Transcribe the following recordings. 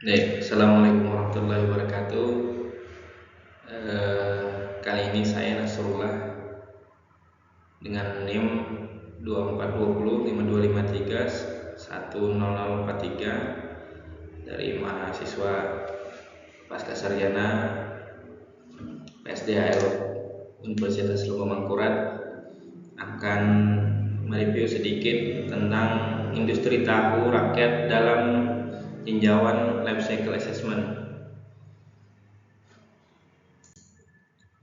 Baik, Assalamualaikum warahmatullahi wabarakatuh. Kali ini saya Nasrullah dengan NIM 2420 5253 100043 dari mahasiswa Pasca Sarjana PSDHL Universitas Lubang Mangkurat akan mereview sedikit tentang industri tahu rakyat dalam tinjauan life cycle assessment.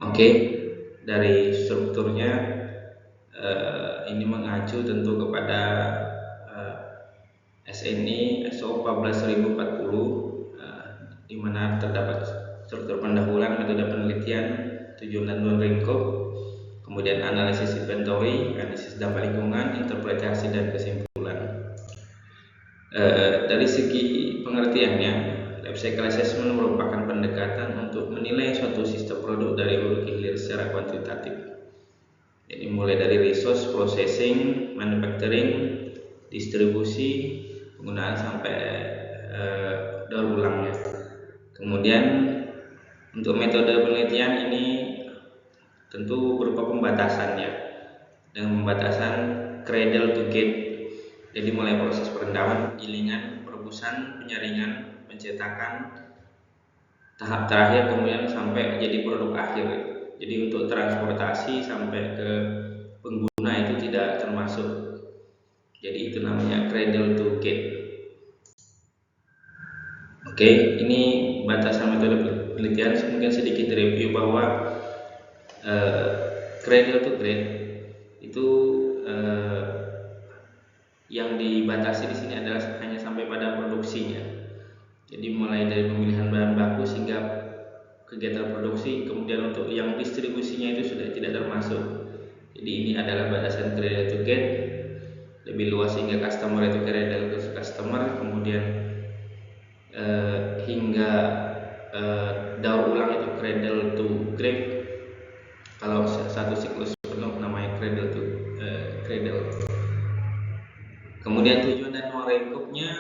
Oke, dari strukturnya ini mengacu tentu kepada SNI SO 14040 di mana terdapat struktur pendahuluan, metode penelitian, tujuan dan lingkup, kemudian analisis inventory, analisis dampak lingkungan, interpretasi dan kesimpulan. Dari segi pengertiannya, life cycle assessment merupakan pendekatan untuk menilai suatu sistem produk dari hulu ke hilir secara kuantitatif. Jadi mulai dari resource processing, manufacturing, distribusi, penggunaan sampai daur ulangnya. Kemudian untuk metode penelitian ini tentu berupa pembatasannya dengan pembatasan cradle to gate. Jadi mulai proses perendaman, penggilingan, perebusan, penyaringan, pencetakan, tahap terakhir kemudian sampai jadi produk akhir. Jadi untuk transportasi sampai ke pengguna itu tidak termasuk. Jadi itu namanya cradle to gate. Oke, ini batasan metode penelitian. Mungkin sedikit review bahwa cradle to gate itu yang dibatasi di sini adalah hanya sampai pada produksinya. Jadi mulai dari pemilihan bahan baku sehingga kegiatan produksi, kemudian untuk yang distribusinya itu sudah tidak termasuk. Jadi ini adalah batasan cradle to gate, lebih luas hingga customer itu cradle to customer, kemudian hingga daur ulang itu cradle to grave. Kalau satu siklus penuh namanya cradle to cradle. Kemudian tujuan dan ruang lingkupnya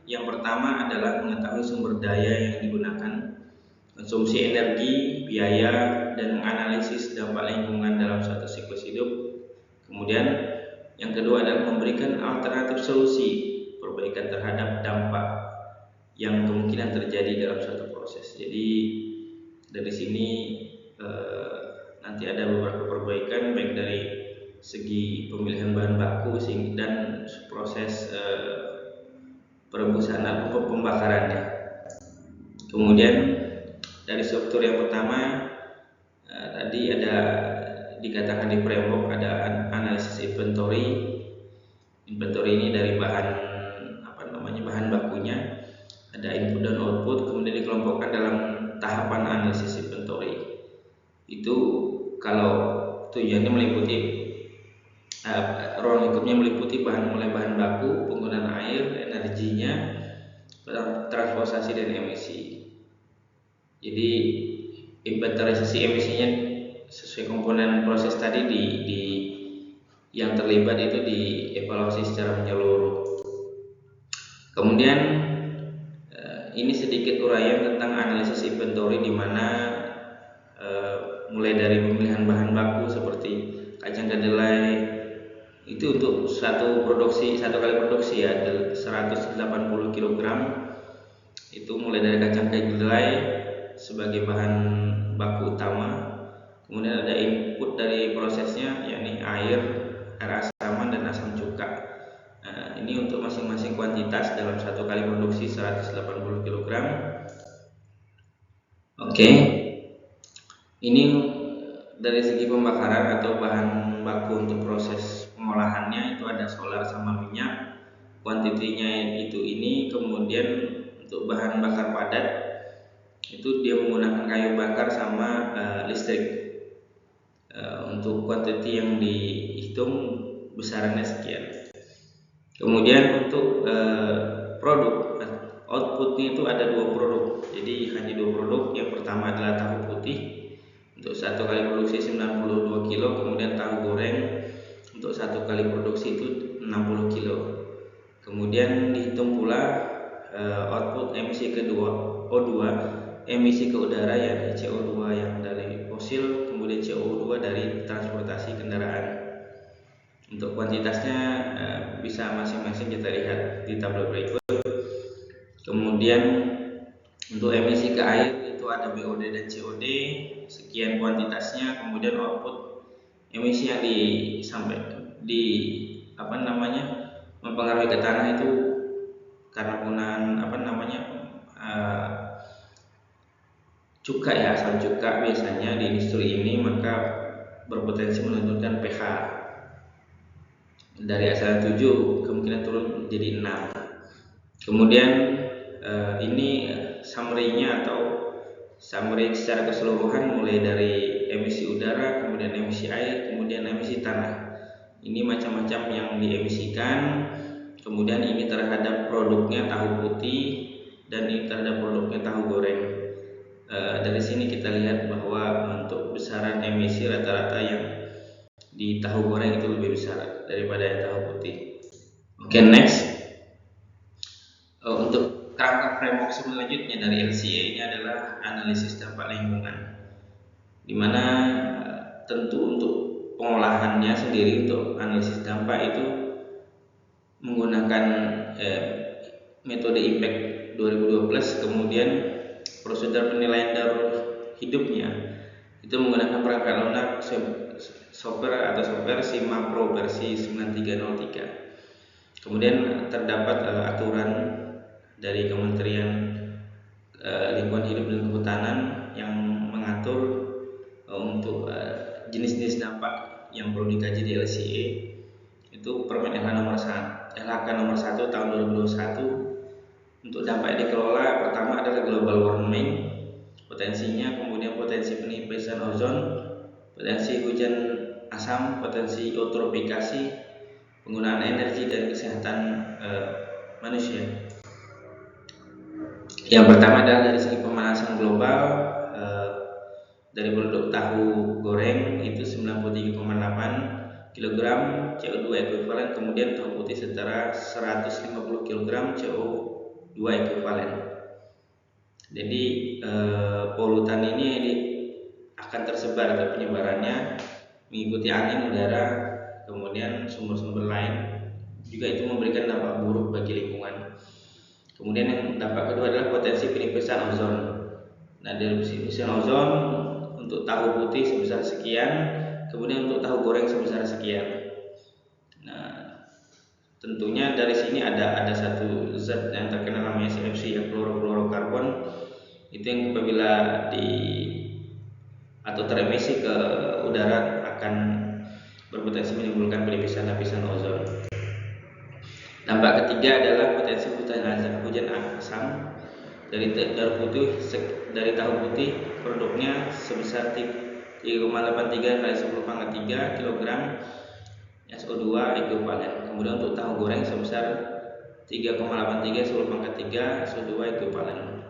yang pertama adalah mengetahui sumber daya yang digunakan, konsumsi energi, biaya, dan menganalisis dampak lingkungan dalam suatu siklus hidup. Kemudian yang kedua adalah memberikan alternatif solusi perbaikan terhadap dampak yang kemungkinan terjadi dalam suatu proses. Jadi dari sini nanti ada beberapa perbaikan baik dari segi pemilihan bahan baku dan proses perebusan atau pembakarannya. Kemudian dari struktur yang pertama tadi ada dikatakan di framework ada analisis inventory. Inventory ini dari bahan bahan bakunya, ada input dan output, kemudian dikelompokkan dalam tahapan analisis inventory. Itu kalau tujuannya meliputi ruang lingkupnya meliputi mulai bahan baku, penggunaan air, energinya, transportasi dan emisi. Jadi inventarisasi emisinya sesuai komponen proses tadi di yang terlibat itu dievaluasi secara menyeluruh. Kemudian ini sedikit uraian tentang analisis inventory, di mana mulai dari pemilihan bahan baku seperti kacang kedelai itu untuk satu kali produksi ya 180 kg itu mulai dari kacang kedelai sebagai bahan baku utama. Kemudian ada input dari prosesnya yakni air asaman dan asam cuka. Ini untuk masing-masing kuantitas dalam satu kali produksi 180 kg. Oke. Ini dari segi pembakaran atau bahan baku untuk proses pengolahannya itu ada solar sama minyak, kuantitinya itu ini. Kemudian untuk bahan bakar padat itu dia menggunakan kayu bakar sama listrik. Untuk kuantiti yang dihitung besarannya sekian. Kemudian untuk produk outputnya itu ada 2 produk. Jadi hanya 2 produk. Yang pertama adalah tahu putih untuk satu kali produksi 92 kilo, kemudian tahu goreng untuk satu kali produksi itu 60 kilo. Kemudian dihitung pula output emisi kedua O2, emisi ke udara ya CO2 yang dari fosil, kemudian CO2 dari transportasi kendaraan. Untuk kuantitasnya bisa masing-masing kita lihat di tabel berikut. Kemudian untuk emisi ke air itu ada BOD dan COD, sekian kuantitasnya. Kemudian output emisi yang mempengaruhi ke tanah itu karena penggunaan cuka ya, asam cuka biasanya di industri ini, maka berpotensi menurunkan pH dari asalan 7 kemungkinan turun jadi 6. Kemudian ini summary-nya atau summary secara keseluruhan mulai dari emisi udara, kemudian emisi air, kemudian emisi tanah. Ini macam-macam yang diemisikan. Kemudian ini terhadap produknya tahu putih dan ini terhadap produknya tahu goreng. Dari sini kita lihat bahwa untuk besaran emisi rata-rata yang di tahu goreng itu lebih besar daripada yang tahu putih. Oke, next. Untuk kerangka framework selanjutnya dari LCA ini adalah analisis dampak lingkungan, dimana tentu untuk pengolahannya sendiri untuk analisis dampak itu menggunakan metode impact 2012, kemudian prosedur penilaian daur hidupnya itu menggunakan perangkat lunak software SIMA Pro versi 9303. Kemudian terdapat aturan dari Kementerian Lingkungan Hidup dan Kehutanan yang mengatur untuk jenis-jenis dampak yang perlu dikaji di LCA. Itu Permen LHK nomor 1 tahun 2021. Untuk dampak yang dikelola, pertama adalah global warming, potensinya, kemudian potensi penipisan ozon, potensi hujan asam, potensi eutrofikasi, penggunaan energi dan kesehatan manusia. Yang pertama adalah dari segi pemanasan global, dari produk tahu goreng itu 93,8 kg CO2 ekuivalen, kemudian tahu putih setara 150 kg CO2 ekuivalen. Jadi polutan ini akan tersebar atau penyebarannya mengikuti angin, udara, kemudian sumber-sumber lain, juga itu memberikan dampak buruk bagi lingkungan. Kemudian yang dampak kedua adalah potensi penipisan ozon. Nah, dari penipisan ozon untuk tahu putih sebesar sekian, kemudian untuk tahu goreng sebesar sekian. Nah, tentunya dari sini ada satu zat yang terkenal namanya CFC ya, klorofluorokarbon. Itu yang apabila atau teremisi ke udara akan berpotensi menimbulkan penipisan lapisan ozon. Dampak ketiga adalah potensi hujan asam dari tahu putih produknya sebesar 3,83 kali 10 pangkat 3 kg SO2 ekuivalen. Kemudian untuk tahu goreng sebesar 3,83 10 pangkat 3 SO2 ekuivalen.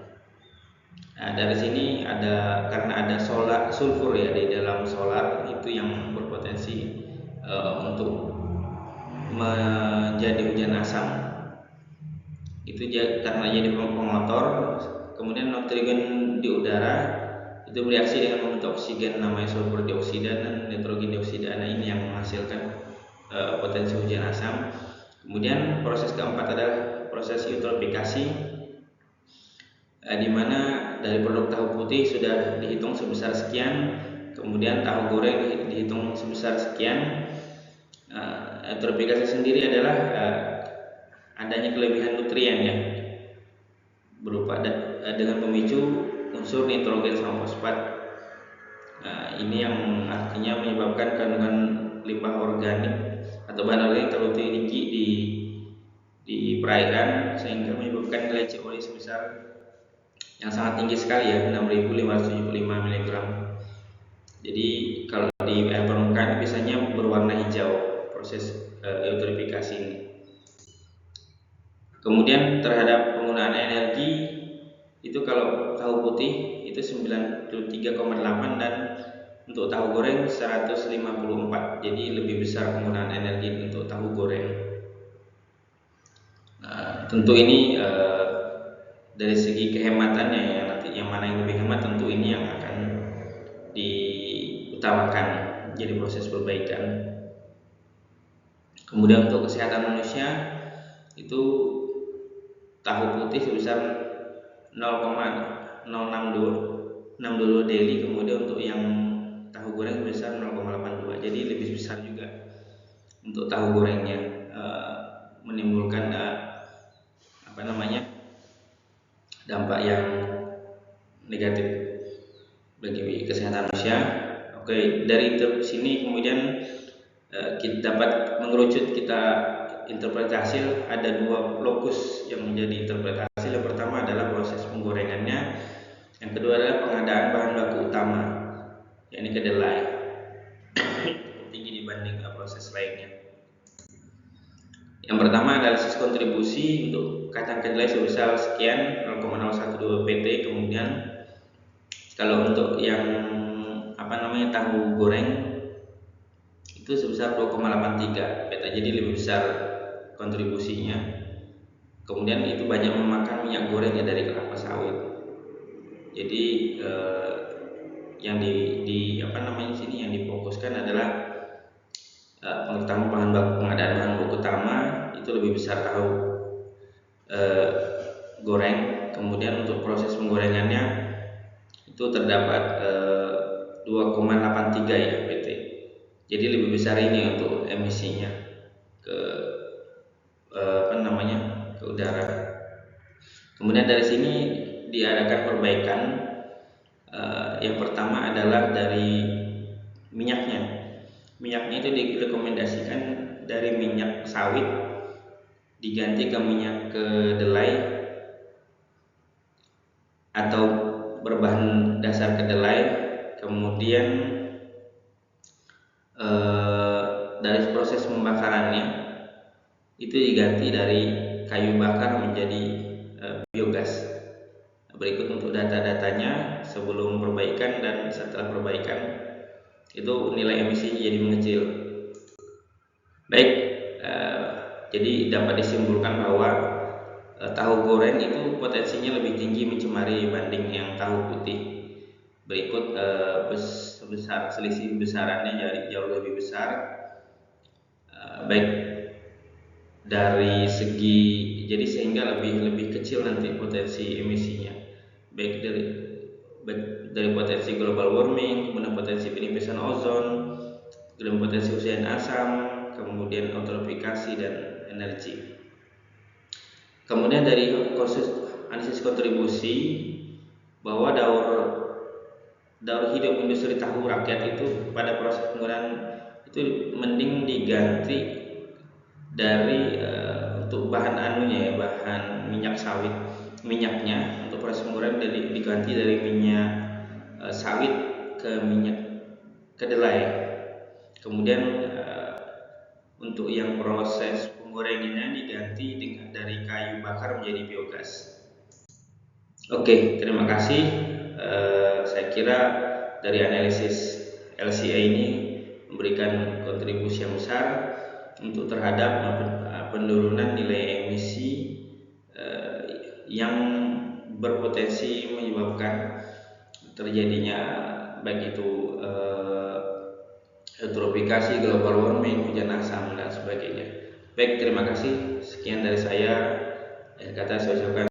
Nah, dari sini karena ada sulfur ya di dalam solar, itu yang berpotensi untuk menjadi hujan asam. Itu karena jadi pengotor. Kemudian nitrogen di udara itu bereaksi dengan membentuk oksigen namanya sulfur dioksida dan nitrogen dioksida. Nah, ini yang menghasilkan potensi hujan asam. Kemudian proses keempat adalah proses eutrofikasi, di mana dari produk tahu putih sudah dihitung sebesar sekian, kemudian tahu goreng dihitung sebesar sekian. Eutrofikasi sendiri adalah adanya kelebihan nutrien ya, berupa dengan memicu unsur nitrogen sama fosfat. Ini yang artinya menyebabkan kandungan limbah organik atau bahan organik terlalu tinggi di perairan, sehingga menyebabkan nilai CO2 sebesar yang sangat tinggi sekali ya, 6.575 mg. Jadi kalau di air permukaan biasanya berwarna hijau proses eutrofikasi ini. Kemudian terhadap penggunaan energi itu kalau tahu putih itu 93,8 dan untuk tahu goreng 154. Jadi lebih besar penggunaan energi untuk tahu goreng. Nah, tentu ini dari segi kehematannya ya, nanti yang mana yang lebih hemat tentu ini yang akan diutamakan jadi proses perbaikan. Kemudian untuk kesehatan manusia itu tahu putih sebesar 0,062 daily, kemudian untuk yang tahu goreng sebesar 0,82, jadi lebih besar juga untuk tahu gorengnya, menimbulkan dampak yang negatif bagi kesehatan manusia. Oke, dari sini kemudian kita dapat mengerucut, kita interpretasi ada dua lokus yang menjadi interpretasi. Yang pertama adalah proses penggorengannya, yang kedua adalah pengadaan bahan baku utama, yakni kedelai, tinggi dibanding proses lainnya. Yang pertama analisis kontribusi untuk kacang kedelai sebesar sekian 0,012 pt. Kemudian kalau untuk yang tahu goreng itu sebesar 2,83 peta, jadi lebih besar kontribusinya. Kemudian itu banyak memakan minyak goreng ya dari kelapa sawit. Jadi yang sini yang difokuskan adalah pengetahuan bahan baku, pengadaan bahan baku utama itu lebih besar tahu goreng. Kemudian untuk proses penggorengannya itu terdapat 2,83 ya pt. Jadi lebih besar ini untuk emisinya ke ke udara. Kemudian dari sini diadakan perbaikan. Yang pertama adalah dari minyaknya. Minyaknya itu direkomendasikan dari minyak sawit diganti ke minyak kedelai atau berbahan dasar kedelai. Kemudian dari proses pembakarannya itu diganti dari kayu bakar menjadi biogas. Berikut untuk data-datanya sebelum perbaikan dan setelah perbaikan, itu nilai emisi jadi mengecil. Baik, jadi dapat disimpulkan bahwa tahu goreng itu potensinya lebih tinggi mencemari dibanding yang tahu putih. Berikut sebesar selisih besarannya jauh lebih besar. Baik dari segi, jadi sehingga lebih kecil nanti potensi emisinya, baik dari potensi global warming, kemudian potensi penipisan ozon, kemudian potensi usian asam, kemudian eutrofikasi dan energi. Kemudian dari analisis kontribusi bahwa daur hidup industri tahu rakyat itu pada proses penggunaan itu mending diganti dari untuk bahan bahan minyak sawit, minyaknya untuk proses penggorengan diganti dari minyak sawit ke minyak kedelai. Kemudian untuk yang proses penggorengannya diganti dari kayu bakar menjadi biogas. Oke, terima kasih. Saya kira dari analisis LCA ini memberikan kontribusi yang besar untuk terhadap penurunan nilai emisi yang berpotensi menyebabkan terjadinya baik itu eutrofikasi, global warming, hujan asam dan sebagainya. Baik, terima kasih. Sekian dari saya. Kata saya ucapkan